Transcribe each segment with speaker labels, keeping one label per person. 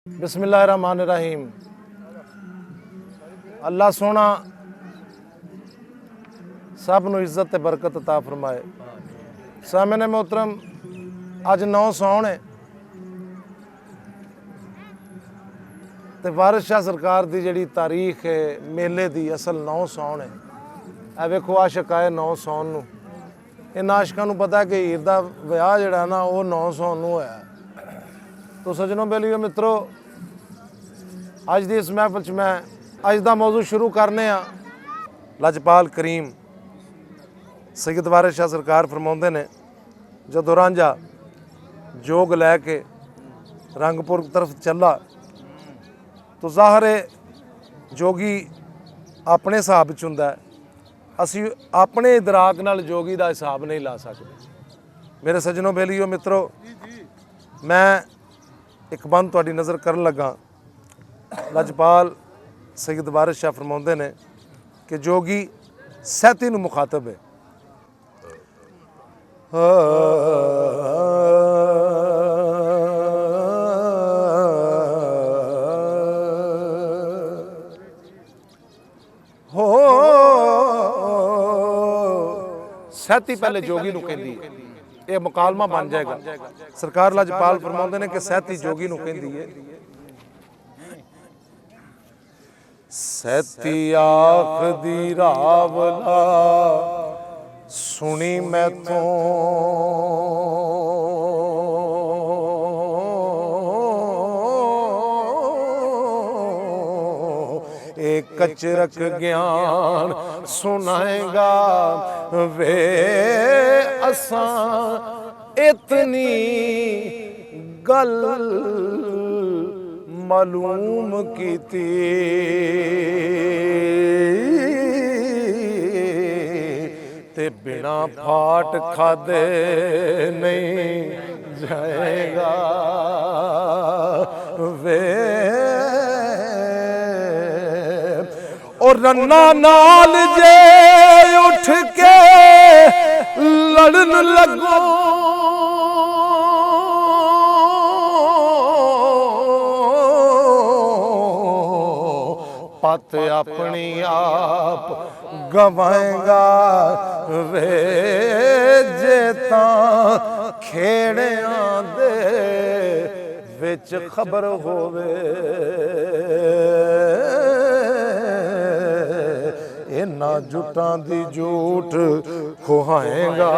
Speaker 1: बिस्मिल्लाहिर्रहमानिर्रहीम। अल्लाह सोना सब नूं इज्जत ते बरकत अता फरमाए। सामने मोहतरम, अज 9 सौण है ते वारिस शाह सरकार की जिहड़ी तारीख है मेले की असल 9 सौण है। ए वेखो आशिक आए 9 सौण नूं। इन्हां आशिकां नूं पता कि हीर दा विआह जिहड़ा ना वो 9 सौण नूं होया। तो सजनों बेलियो मित्रों, अज की इस महफिल च मैं अज का मौजू शुरू करने लजपाल करीम सैयद वारिस शाह सरकार फरमाउंदे ने, जदों रांझा जोग लैके रंगपुर तरफ चला तो ज़ाहिर है जोगी अपने हिसाब च हुंदा है, असी अपने इदराक नाल जोगी का हिसाब नहीं ला सकते। मेरे सजनों बेलियो मित्रों, मैं एक बंद तुहाडी नज़र करन लगा। लजपाल सैयद वारिस शाह फरमाउंदे ने कि जोगी सैती नूं मुखातब है। हो सैती पहले जोगी नूं कहंदी है, ये मुकालमा बन जाएगा। सरकार लजपाल फरमाउंदे ने कि सैती जोगी नूं कहंदी है। सैती आखदी रावला सुनी मैथों, एक कचरक ज्ञान सुनाएगा वे असां इतनी गल मालूम कीती। ते बिना फाट खादे नहीं जाएगा वे, और रन्ना नाल जे उठ के लड़न लगो पत अपनी आप गवाएगा वे, जे तां खेड़ियां दे विच खबर होवे इन्हां जुटां दी झूठ खुहाएगा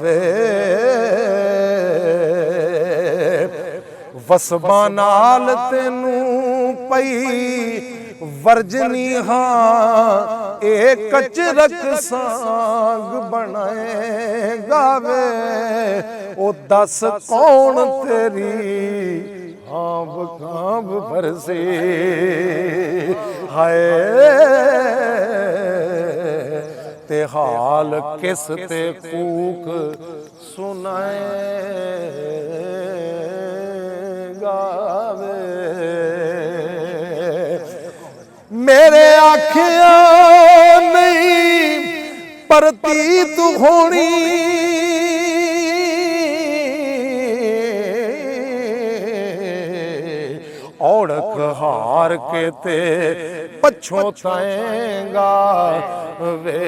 Speaker 1: वे। वसबां नाल तैनूं पई वर्जनी हाँ एक कचरक सांग बनाएगा वे, ओ दस कौन तेरी आंब कांब बरसे हाय ते हाल किस ते कूक सुनाएगा वे। मेरे आखिया नहीं प्रतीत होनी औड़क हार के ते पछोताएगा वे,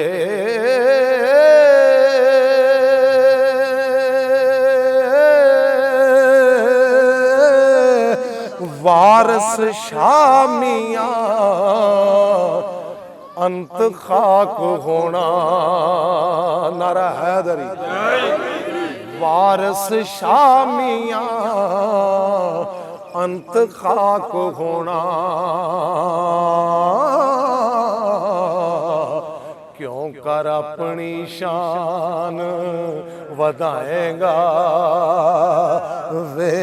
Speaker 1: वारिस शाह मियां अंत खाक होना। नारा हैदरी। वारिस शाह मियां अंत खाक होना, क्यों कर अपनी शान वधाएगा वे।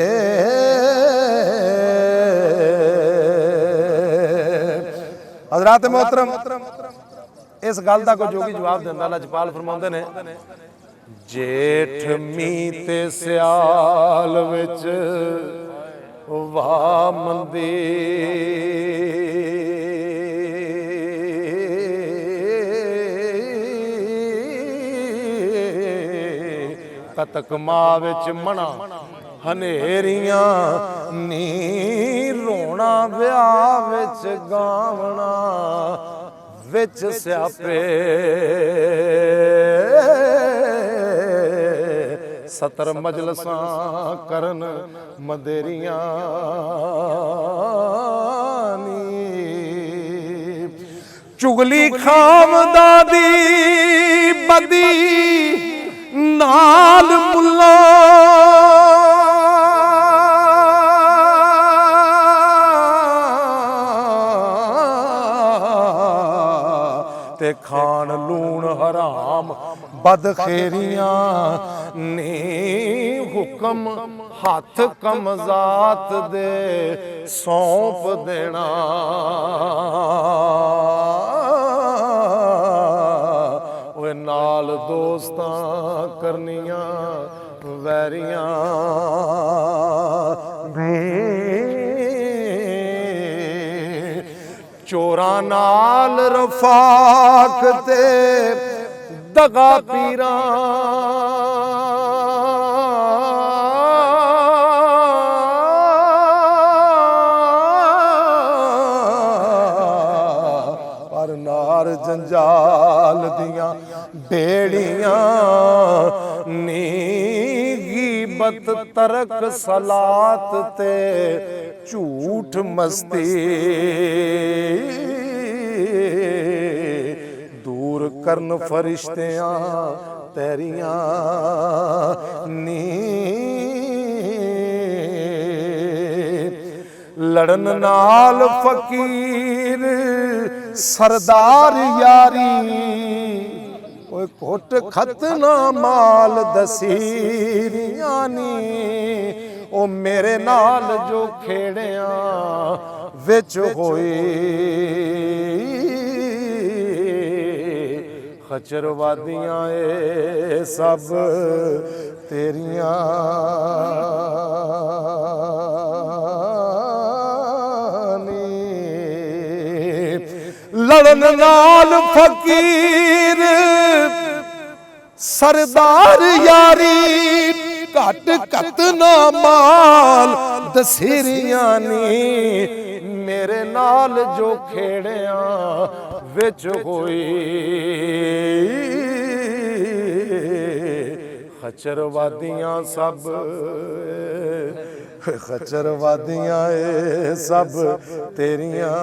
Speaker 1: हज़रात मोहतरम, इस गल का कोई जोगी जवाब देंदा। लजपाल फरमाउंदे ने, जेठ मीं ते सियाल विच वाह मंदी कतक मां विच मना ਹਨੇਰੀਆਂ ਨੀ ਰੋਣਾ ਵਿਆਹ ਵਿੱਚ ਗਾਵਣਾ ਵਿੱਚ ਸਿਆਪੇ 70 ਮਜਲਸਾਂ ਕਰਨ ਮਦੇਰੀਆਂ ਨੀ ਚੁਗਲੀ ਖਾਮਦਾ ਦੀ ਬਦੀ ਨਾਲ ਮੁੱਲਾ ਤੇ ਖਾਣ ਲੂਣ ਹਰਾਮ ਬਦਖੇਰੀਆਂ ਨੇ ਹੁਕਮ ਹੱਥ ਕਮਜ਼ਾਤ ਦੇ ਸੌਂਪ ਦੇਣਾ ਓਏ ਨਾਲ ਦੋਸਤਾਂ ਕਰਨੀਆਂ ਵੈਰੀਆਂ ਚੋਰਾਂ ਨਾਲ ਰਫਾਕ ਤੇ ਦਗਾ ਪੀਰਾਂ ਪਰ ਨਾਰ ਜੰਜਾਲ ਦੀਆਂ ਬੇੜੀਆਂ ਨੀ ਗੀਬਤ ਤਰਕ ਸਲਾਤ ਤੇ ਝੂਠ ਮਸਤੀ ਦੂਰ ਕਰਨ ਫਰਿਸ਼ਤਿਆਂ ਤੇਰੀਆਂ ਨੀ ਲੜਨ ਨਾਲ ਫਕੀਰ ਸਰਦਾਰ ਯਾਰੀ ਓਏ ਕੋਟ ਖਤ ਨਾ ਮਾਲ ਦਸੀਰੀਆਂ ਨੀ ਉਹ ਮੇਰੇ ਨਾਲ ਜੋ ਖੇੜਿਆਂ ਵਿੱਚ ਹੋਈ ਖਚਰਵਾਦੀਆਂ ਏ ਸਭ ਤੇਰੀਆਂ ਨੀ ਲੜਨ ਨਾਲ ਫਕੀਰ ਸਰਦਾਰ ਯਾਰੀ ਘਟ ਘਟ ਨਾ ਮਾਲ ਦਸੀਰੀਆਂ ਨੀ ਮੇਰੇ ਨਾਲ ਜੋ ਖੇੜਿਆਂ ਵਿੱਚ ਹੋਈ ਖਚਰਵਾਦੀਆਂ ਸਭ ਖਚਰਵਾਦੀਆਂ ਏ ਸਭ ਤੇਰੀਆਂ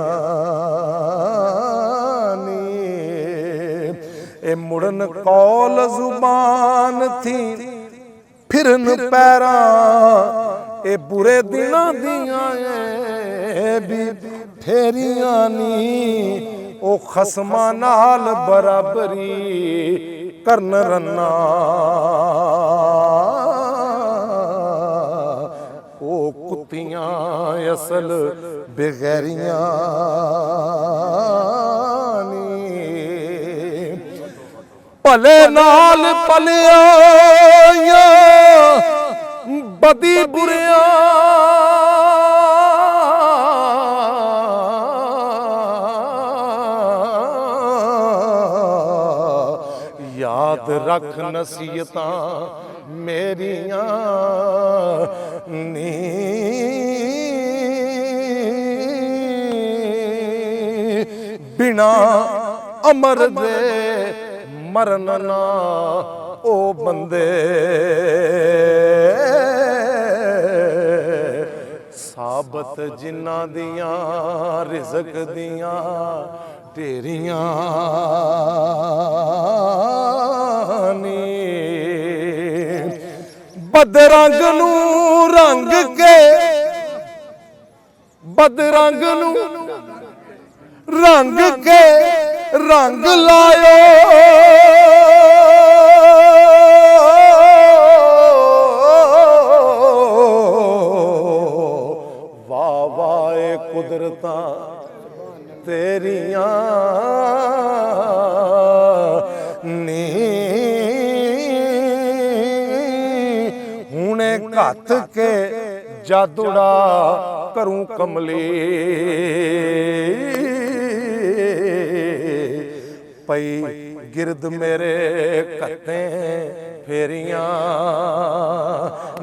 Speaker 1: ਨੀ ਇਹ ਮੁੜਨ ਕੌਲ ਜ਼ੁਬਾਨ ਥੀ ਫਿਰਨ ਪੈਰਾਂ ਇਹ ਬੁਰੇ ਦਿਨਾਂ ਦੀਆਂ ਏ ਵੀ ਫੇਰੀਆਂ ਨੀ ਉਹ ਖਸਮਾਂ ਨਾਲ ਬਰਾਬਰੀ ਕਰਨ ਰੰਨਾ ਉਹ ਕੁੱਤੀਆਂ ਅਸਲ ਬੇਗੈਰੀਆਂ ਨੀ ਭਲੇ ਨਾਲ ਭਲਿਆ ਬਦੀ ਬੁਰਿਆਂ ਯਾਦ ਰੱਖ ਨਸੀਹਤਾਂ ਮੇਰੀਆਂ ਨੀ ਬਿਨਾ ਅਮਰ ਦੇ ਮਰਨ ਨਾ ਉਹ ਬੰਦੇ ਸਾਬਤ ਜਿਨ੍ਹਾਂ ਦੀਆਂ ਰਿਜ਼ਕ ਦੀਆਂ ਢੇਰੀਆਂ ਨੀ ਬਦਰੰਗ ਨੂੰ ਰੰਗ ਕੇ ਬਦਰੰਗ ਨੂੰ ਰੰਗ ਕੇ ਰੰਗ ਲਾਇਓ ਵਾਹ ਵਾਹ ਏ ਕੁਦਰਤਾਂ ਤੇਰੀਆਂ ਨੀ ਹੁਣੇ ਘੱਤ ਕੇ ਜਾਦੂੜਾ ਕਰੂੰ ਕਮਲੀ ਪਈ ਗਿਰਦ ਮੇਰੇ ਕੱਤੇ ਫੇਰੀਆਂ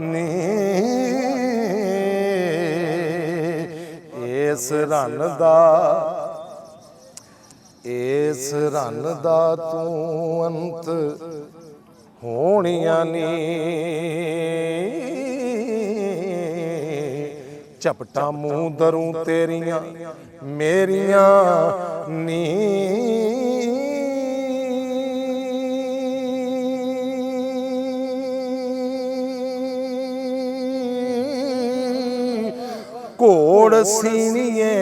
Speaker 1: ਨੀ ਇਸ ਰਨ ਦਾ ਤੂੰ ਅੰਤ ਹੋਣੀਆਂ ਨੀ ਝਪਟਾਂ ਮੂੰਹ ਦਰੂ ਤੇਰੀਆਂ ਮੇਰੀਆਂ ਨੀ ਘੋੜ ਸੀਨੀਏ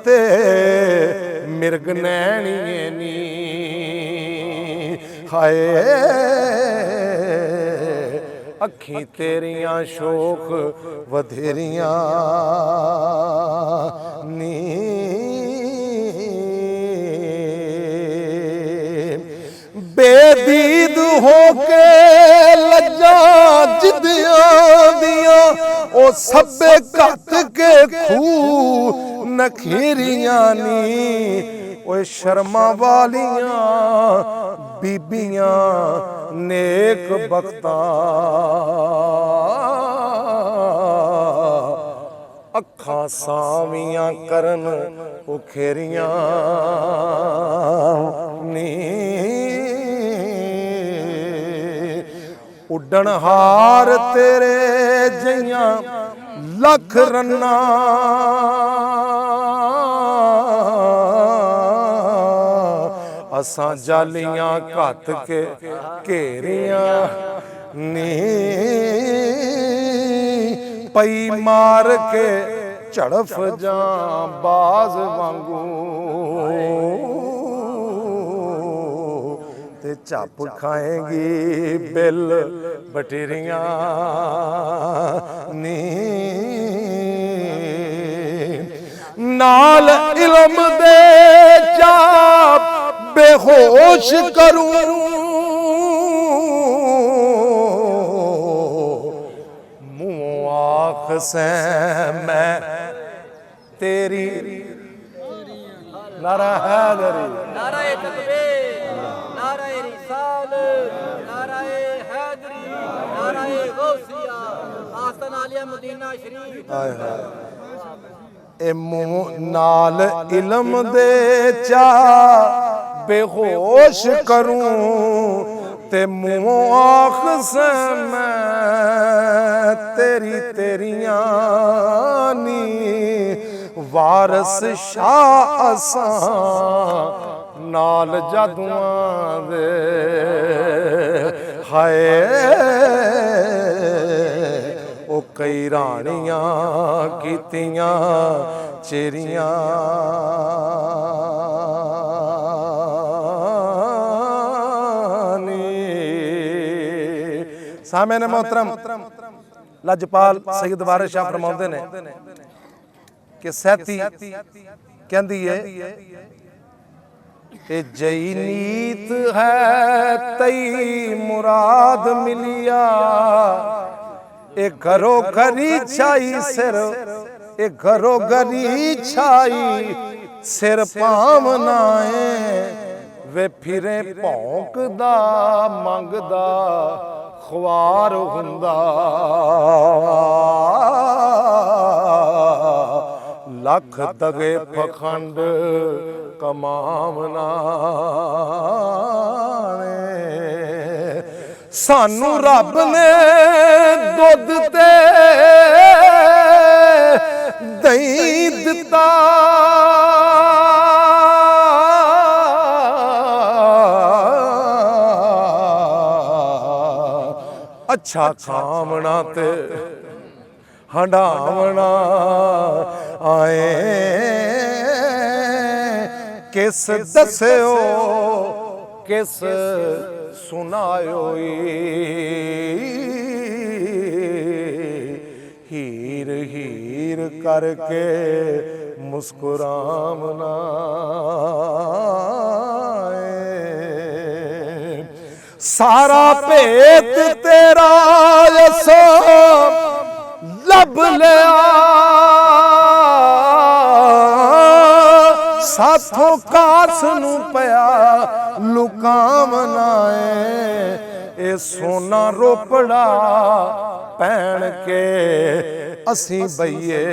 Speaker 1: ਤੇ ਮਿਰਗ ਨੈਣੀਏ ਨੀ ਹਾਏ ਅੱਖੀਂ ਤੇਰੀਆਂ ਸ਼ੋਖ ਵਧੇਰੀਆਂ ਨੀ ਬੇਦੀਦ ਹੋ ਕੇ ਲੱਜਾਂ ਜਿੱਦਿਆਂ ਦੀਆਂ ਉਹ ਸਭੇ ਘੱਟ ਕੇ ਖੂ ਨਖੀਰੀਆਂ ਨੀ ਓਏ ਸ਼ਰਮਾਂ ਵਾਲੀਆਂ ਬੀਬੀਆਂ ਨੇਕ ਬਖਤਾਂ ਅੱਖਾਂ ਸਾਵੀਆਂ ਕਰਨ ਉਖੇਰੀਆਂ ਨੀ ਉੱਡਣ ਹਾਰ ਤੇਰੇ ਜਈਆਂ ਲੱਖ ਰੰਨਾ ਅਸਾਂ ਜਾਲੀਆਂ ਘੱਤ ਕੇ ਘੇਰੀਆਂ ਨੀ ਪਈ ਮਾਰ ਕੇ ਝੜਫ ਜਾਂ ਬਾਜ਼ ਵਾਂਗੂ ਤੇ ਝੱਪ ਖਾਏਗੀ ਬਿੱਲ ਬਟੇਰੀਆਂ ਨੀ ਨਾਲ ਇਲਮ ਦੇ ਚਾਪ ਬੇਹੋਸ਼ ਕਰੂੰ ਮੂੰਹ ਆਖ ਸੈਂ ਮੈਂ ਤੇਰੀ ਨਾਰਾ ਹੈਦਰੀ
Speaker 2: ਨਾਰਾਏ ਤਕਬੀਰ ਨਾਰਾਏ ਰਿਸਾਲਤ ਨਾਰਾਏ ਹੈਦਰੀ ਨਾਰਾਏ ਗੌਸੀਆ ਆਸਤਾਨ ਆਲੀਆ ਮਦੀਨਾ ਸ਼ਰੀਫ
Speaker 1: ਹਾਏ ਹਾਏ ਇਹ ਮੂੰਹ ਨਾਲ ਇਲਮ ਦੇ ਚਾ ਬੇਹੋਸ਼ ਕਰੂੰ ਤੇ ਮੂੰਹ ਆਖ ਸੈਂ ਮੈਂ ਤੇਰੀਆਂ ਨੀ ਵਾਰਸ ਸ਼ਾਹ ਅਸਾਂ ਨਾਲ ਜਾਦੂਆਂ ਦੇ ਹਾਏ ਉਹ ਕਈ ਰਾਣੀਆਂ ਕੀਤੀਆਂ ਚੇਰੀਆਂ ਨੀ ਸਾਮਣੇ ਮੁਹਤਰਮ ਲਜਪਾਲ ਸੈਯਦ ਵਾਰਿਸ ਸ਼ਾਹ ਫਰਮਾਉਂਦੇ ਨੇ ਕਿ ਸਹਿਤੀ ਕਹਿੰਦੀ ਏ ਇਹ ਜਈ ਨੀਤ ਹੈ ਤਈ ਮੁਰਾਦ ਮਿਲਿਆ ਇਹ ਘਰੋ ਘਰੀ ਛਾਈ ਸਿਰ ਇਹ ਘਰੋ ਘਰੀ ਛਾਈ ਸਿਰ ਪਾਵਨਾ ਏ ਵੇ ਫਿਰੇ ਭੌਂਕਦਾ ਮੰਗਦਾ ਖਵਾਰ ਹੁੰਦਾ ਲੱਖ ਦਗੇ ਪਖੰਡ ਕਮਾਵਨਾ ਨੇ ਸਾਨੂੰ ਰੱਬ ਨੇ ਦੁੱਧ ਤੇ ਦਹੀਂ ਦਿੱਤਾ ਅੱਛਾ ਖਾਵਣਾ ਤੇ ਹੰਡਾਵਣਾ ਆਏ ਕਿਸ ਦੱਸਿਓ ਕਿਸ ਸੁਨਾਇਓ ਹੀਰ ਹੀਰ ਕਰਕੇ ਮੁਸਕਰਾਵਨਾ ਸਾਰਾ ਭੇਤ ਤੇਰਾ ਅਸਾਂ ਲੱਭ ਲਿਆ ਸਾਥੋਂ ਕਾਸ ਨੂੰ ਪਿਆ ਲੁਕਾਵਨਾ ਏ ਇਹ ਸੋਨਾ ਰੋਪੜਾ ਪਹਿਣ ਕੇ ਅਸੀਂ ਬਈਏ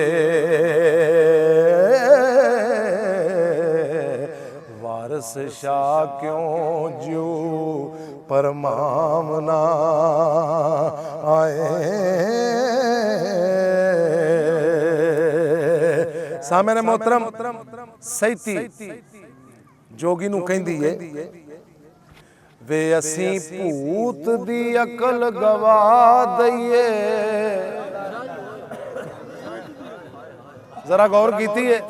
Speaker 1: शाह क्यों ज्यो परमामना आए। सामने मोहतरम सैती जोगी नूं कहंदी है वे असी भूत दी अकल गवा दईए। जरा गौर कीती है।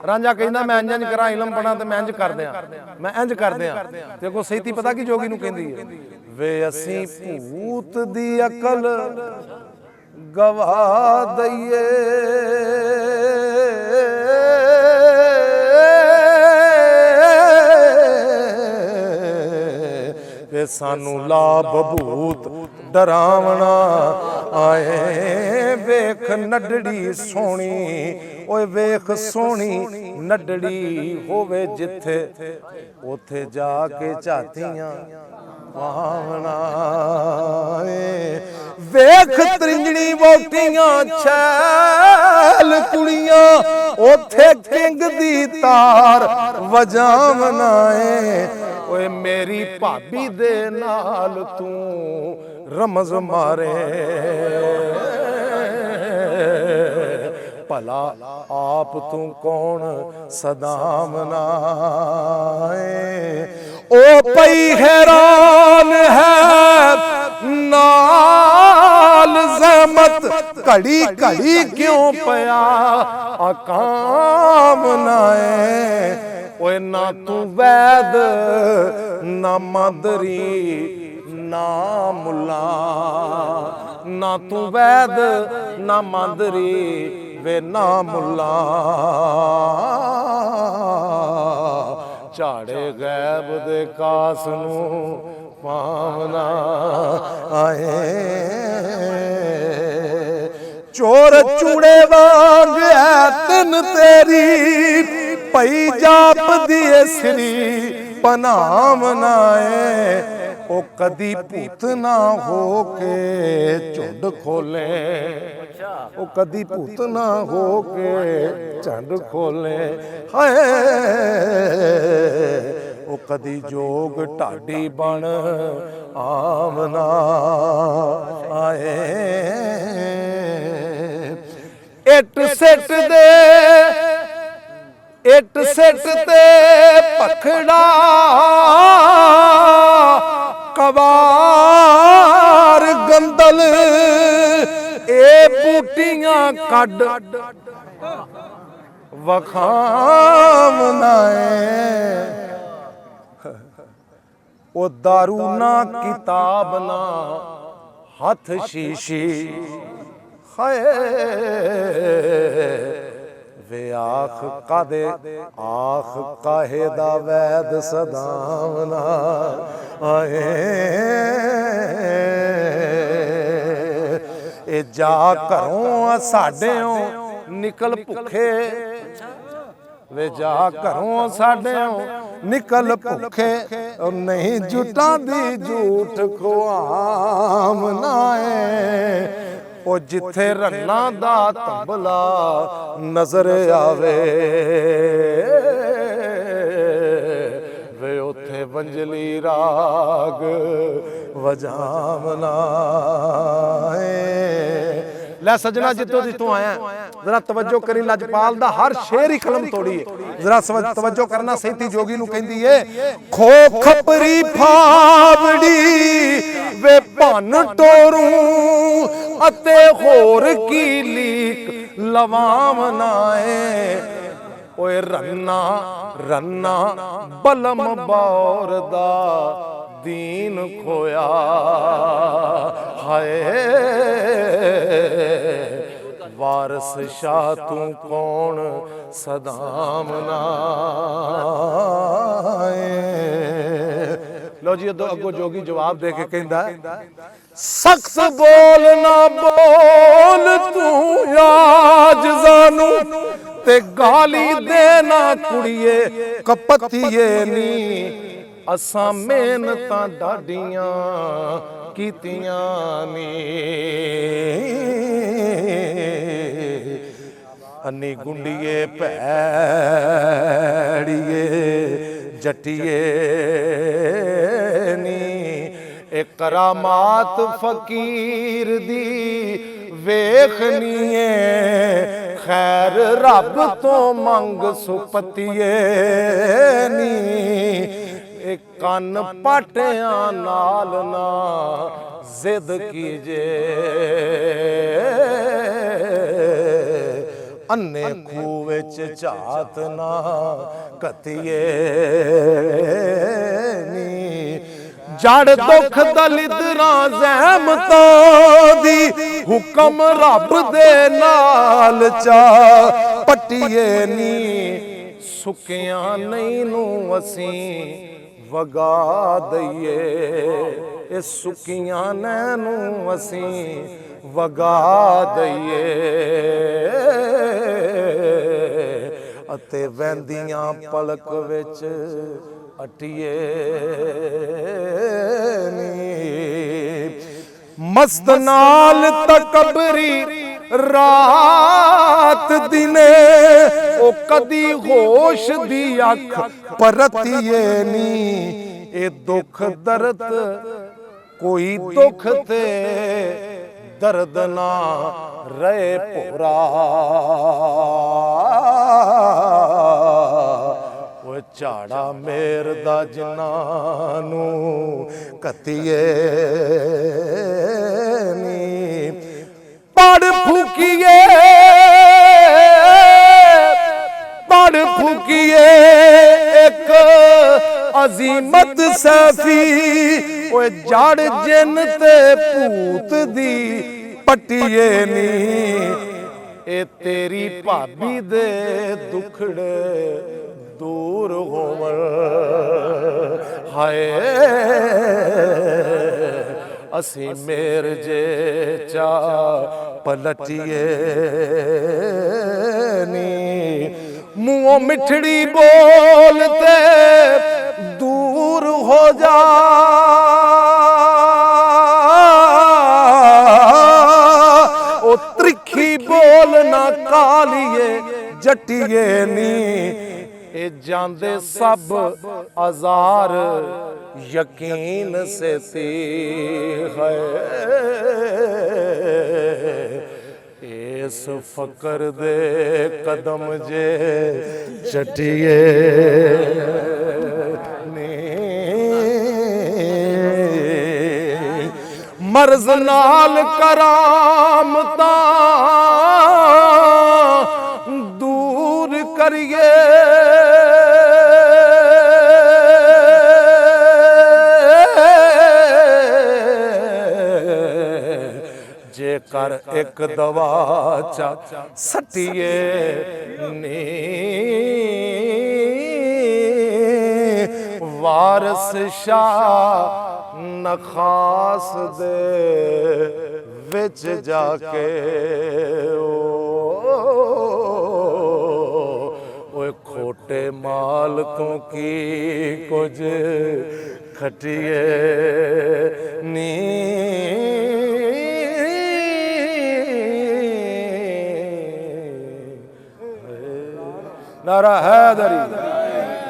Speaker 1: रांझा कहना मैं इंज करा इलम बना तो मैं इंज कर दियां, मैं इंज कर दियां। ते को सैती पता की जोगी नूं कहंदी है वे असी भूत दी अकल गवा दईए। वे सानू ला बभूत डरावना आए। वेख नडड़ी सोहनी ओए वेख सोहनी नडड़ी होवे जिथे उथे जाके झातियां पावना। वेख त्रिंजनी वोटियां छैल कुड़ियां उथे किंग दी तार वजावना है। ओए मेरी भाभी दे नाल तू रमज मारे भला आप तू कौन सदामना। ओ पई हैरान है नाल ज़हमत घड़ी घड़ी क्यों पया अकाम नाए। ओए ना तू वैद ना मादरी ना मुल्ला, ना तू वैद ना मादरी वे ना मुल्ला। झाड़े गैब दे कास नूं पावना आए। चोर चूड़े वांग है तिन तेरी पई जाप दिए श्री पनामना है। ओ कदी भूत ना हो के झुंड खोले, ओ कदी भूत ना हो के झुंड खोले। हाय ओ कदी जोग ढाडी बन आमना आए। It seat they it seat ते पखड़ा कवार गंदल ए बूटियां कड वखामना ओ दारू ना किताब ना हथ शीशी। हाय वे आख कादे आख काहे दा वैद सदावना आए। ए जा घरों साडेओ निकल भुखे वे जा घरों साडेओ निकल भुखे। नहीं जुटां दी झूठ खुआमना है। ओ जिथे रन्ना दा तबला नजर आवे वे उथे वंजली राग वजावना है। लै सजना जितो जितो आया जरा तवज्जो करी। लजपाल दा हर शेर ही कलम तोड़ी है। जरा तवज्जो करना। सैती जोगी नूं कहंदी है खो खपरी फावड़ी वे भन टोरू अते होर की लीक लवावना है। ओए रन्ना रन्ना बलम बौर दा दीन खोया। हाय वारस शाह तू कौन सदामना। लो जी अगो जोगी जवाब दे के कहंदा सख्त बोल ना बोल तू याज जानू ते गाली देना कुड़िए कपतिए नी। असां मेहनतां डाडियां कीतियां नी। अन्नी गुंडिए भैड़िए ਜੱਟੀਏ ਨੀ ਇਹ ਕਰਾਮਾਤ ਫਕੀਰ ਦੀ ਵੇਖਣੀ ਏ ਖੈਰ ਰੱਬ ਤੋਂ ਮੰਗ ਸੁਪਤੀਏ ਨੀ ਇਹ ਕੰਨ ਪਾਟਿਆਂ ਨਾਲ ਨਾ ਜ਼ਿੱਦ ਕੀਜੇ ਅੰਨੇ ਖੂਹ ਵਿੱਚ ਝਾਤ ਨਾ ਕਤੀਏ ਨੀ ਜੜ ਦੁੱਖ ਦਲਿਦਰਾਂ ਜ਼ਹਿਮਤਾਂ ਦੀ ਹੁਕਮ ਰੱਬ ਦੇ ਨਾਲ ਚਾ ਪੱਟੀਏ ਨੀ ਸੁੱਕਿਆਂ ਨਹੀਂ ਨੂੰ ਅਸੀਂ ਵਗਾ ਦਈਏ ਇਹ ਸੁੱਕੀਆਂ ਨੂੰ ਅਸੀਂ ਵਗਾ ਦਈਏ ਅਤੇ ਵਹਿੰਦੀਆਂ ਪਲਕ ਵਿੱਚ ਅਟੀਏ ਨੀ ਮਸਤ ਨਾਲ ਤਕਬਰੀ ਰਾਤ ਦਿਨੇ ਉਹ ਕਦੀ ਹੋਸ਼ ਦੀ ਅੱਖ ਪਰਤੀਏ ਨੀ ਇਹ ਦੁੱਖ ਦਰਦ ਕੋਈ ਦੁੱਖ ਤੇ ਦਰਦ ਨਾ ਰਹੇ ਭੋਰਾ ਉਹ ਝਾੜਾ ਮੇਰ ਦਾ ਜਿਨ੍ਹਾਂ ਨੂੰ ਕਤੀਏ ਨੀ ਪੜ ਫੂਕੀਏ ਇੱਕ ਅਜ਼ੀਮਤ ਸਫੀ ਓਏ ਜੜ ਜਿੰਨ ਤੇ ਭੂਤ ਦੀ ਪੱਟੀਏ ਨੀ ਇਹ ਤੇਰੀ ਭਾਬੀ ਦੇ ਦੁਖੜੇ ਦੂਰ ਹੋਵਣ ਹਾਏ ਅਸੀਂ ਮੇਰ ਜੇ ਚਾ ਪਲਟੀਏ ਨੀ ਮੂੰਹੋਂ ਮਿੱਠੜੀ ਬੋਲ ਤੇ ਦੂਰ ਹੋ ਜਾ ਉਹ ਤ੍ਰਿਖੀ ਬੋਲ ਨਾ ਕਾਲੀਏ ਜੱਟੀਏ ਨੀ ਇਹ ਜਾਂਦੇ ਸਭ ਅਜ਼ਾਰ ਯਕੀਨ ਸੇ ਤੀ ਹੈ ਇਸ ਫਕਰ ਦੇ ਕਦਮ ਜੇ ਚਟੀਏ ਨੀ ਮਰਜ਼ ਨਾਲ ਕਰਾਮਤਾਂ ਦੂਰ ਕਰੀਏ ਜੇਕਰ ਇੱਕ ਦਵਾ ਚਾ ਸੱਟੀਏ ਨੀ ਵਾਰਸ ਸ਼ਾਹ ਨਖਾਸ ਦੇ ਵਿੱਚ ਜਾ ਕੇ ਓਏ ਖੋਟੇ ਮਾਲकों की ਕੁਝ ਖਟੀਏ ਨੀ नारा है